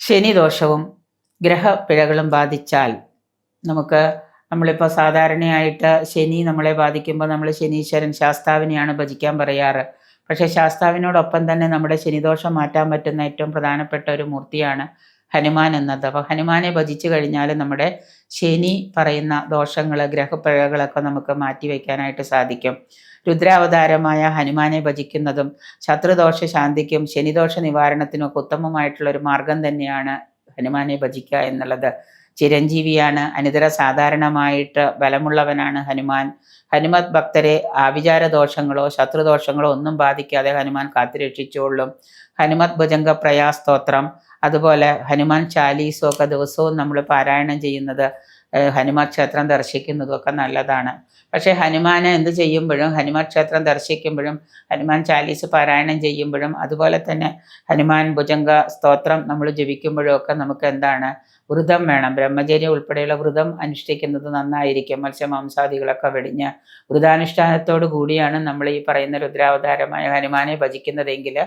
ശനിദോഷവും ഗ്രഹപ്പിഴകളും ബാധിച്ചാൽ നമ്മളിപ്പോൾ സാധാരണയായിട്ട് ശനി നമ്മളെ ബാധിക്കുമ്പോൾ നമ്മൾ ശനീശ്വരൻ ശാസ്താവിനെയാണ് ഭജിക്കാൻ പറയാറ്. പക്ഷേ ശാസ്താവിനോടൊപ്പം തന്നെ നമ്മുടെ ശനിദോഷം മാറ്റാൻ പറ്റുന്ന ഏറ്റവും പ്രധാനപ്പെട്ട ഒരു മൂർത്തിയാണ് ഹനുമാൻ എന്നത്. അപ്പോൾ ഹനുമാനെ ഭജിച്ചു കഴിഞ്ഞാൽ നമ്മുടെ ശനി പറയുന്ന ദോഷങ്ങൾ, ഗ്രഹപ്പിഴകളൊക്കെ നമുക്ക് മാറ്റിവെക്കാനായിട്ട് സാധിക്കും. രുദ്രാവതാരമായ ഹനുമാനെ ഭജിക്കുന്നതും ശത്രുദോഷ ശാന്തിക്കും ശനിദോഷ നിവാരണത്തിനും ഒക്കെ ഉത്തമമായിട്ടുള്ള ഒരു മാർഗം തന്നെയാണ് ഹനുമാനെ ഭജിക്കുക എന്നുള്ളത്. ചിരഞ്ജീവിയാണ്, അനിതര സാധാരണമായിട്ട് ബലമുള്ളവനാണ് ഹനുമാൻ. ഹനുമത് ഭക്തരെ ആവിചാര ദോഷങ്ങളോ ശത്രുദോഷങ്ങളോ ഒന്നും ബാധിക്കാതെ ഹനുമാൻ കാത്തുരക്ഷിച്ചുകൊള്ളും. ഹനുമത് ഭുജംഗ പ്രയാസ്തോത്രം, അതുപോലെ ഹനുമാൻ ചാലീസും ഒക്കെ ദിവസവും നമ്മൾ പാരായണം ചെയ്യുന്നത്, ഹനുമാൻ ക്ഷേത്രം ദർശിക്കുന്നതും ഒക്കെ നല്ലതാണ്. പക്ഷേ ഹനുമാനെ എന്ത് ചെയ്യുമ്പോഴും, ഹനുമാൻ ക്ഷേത്രം ദർശിക്കുമ്പോഴും ഹനുമാൻ ചാലീസ് പാരായണം ചെയ്യുമ്പോഴും അതുപോലെ തന്നെ ഹനുമാൻ ഭുജംഗ സ്തോത്രം നമ്മൾ ജപിക്കുമ്പോഴും ഒക്കെ നമുക്ക് എന്താണ്, വ്രതം വേണം. ബ്രഹ്മചര്യം ഉൾപ്പെടെയുള്ള വ്രതം അനുഷ്ഠിക്കുന്നത് നന്നായിരിക്കും. മത്സ്യമാംസാദികളൊക്കെ വെടിഞ്ഞ് വ്രതാനുഷ്ഠാനത്തോടു കൂടിയാണ് നമ്മൾ ഈ പറയുന്ന രുദ്രാവതാരമായ ഹനുമാനെ ഭജിക്കുന്നതെങ്കിൽ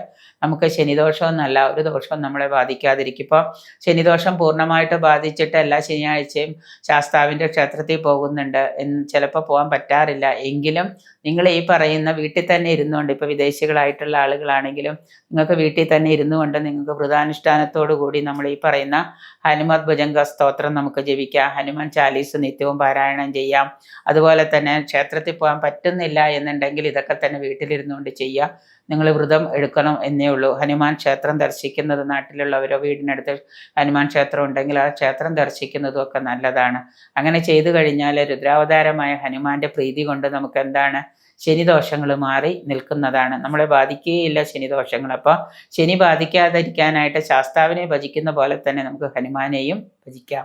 നമുക്ക് ശനിദോഷമൊന്നല്ല ഒരു ദോഷവും നമ്മളെ ബാധിക്കാതിരിക്കും. ഇപ്പോൾ ശനിദോഷം പൂർണ്ണമായിട്ട് ബാധിച്ചിട്ട് എല്ലാ ശനിയാഴ്ചയും ശാസ്താവിൻ്റെ ക്ഷേത്രത്തിൽ പോകുന്നുണ്ട് എന്ന് ചിലപ്പോൾ പോകാൻ പറ്റാറില്ല. എങ്കിലും നിങ്ങൾ ഈ പറയുന്ന വീട്ടിൽ തന്നെ ഇരുന്നുകൊണ്ട്, ഇപ്പോൾ വിദേശികളായിട്ടുള്ള ആളുകളാണെങ്കിലും നിങ്ങൾക്ക് വീട്ടിൽ തന്നെ ഇരുന്നു കൊണ്ട് നിങ്ങൾക്ക് വ്രതാനുഷ്ഠാനത്തോടു കൂടി നമ്മൾ ഈ പറയുന്ന ഹനുമത് ഭുജംഗ സ്തോത്രം നമുക്ക് ജപിക്കാം. ഹനുമാൻ ചാലീസ് നിത്യവും പാരായണം ചെയ്യാം. അതുപോലെ തന്നെ ക്ഷേത്രത്തിൽ പോകാൻ പറ്റുന്നില്ല എന്നുണ്ടെങ്കിൽ ഇതൊക്കെ തന്നെ വീട്ടിലിരുന്നുകൊണ്ട് ചെയ്യാം. നിങ്ങൾ വ്രതം എടുക്കണം എന്നേ ഉള്ളൂ. ഹനുമാൻ ക്ഷേത്രം ദർശിക്കുന്നത്, നാട്ടിലുള്ളവരോ വീടിനടുത്ത് ഹനുമാൻ ക്ഷേത്രം ഉണ്ടെങ്കിൽ ആ ക്ഷേത്രം ദർശിക്കുന്നതും ഒക്കെ നല്ലതാണ്. അങ്ങനെ ചെയ്തു കഴിഞ്ഞാൽ രുദ്രാവതാരമായ ഹനുമാന്റെ പ്രീതി കൊണ്ട് നമുക്ക് എന്താണ്, ശനിദോഷങ്ങൾ മാറി നിൽക്കുന്നതാണ്. നമ്മളെ ബാധിക്കുകയില്ല ശനിദോഷങ്ങൾ. അപ്പോൾ ശനി ബാധിക്കാതിരിക്കാനായിട്ട് ശാസ്താവിനെ ഭജിക്കുന്ന പോലെ തന്നെ നമുക്ക് ഹനുമാനെയും ഭജിക്കാം.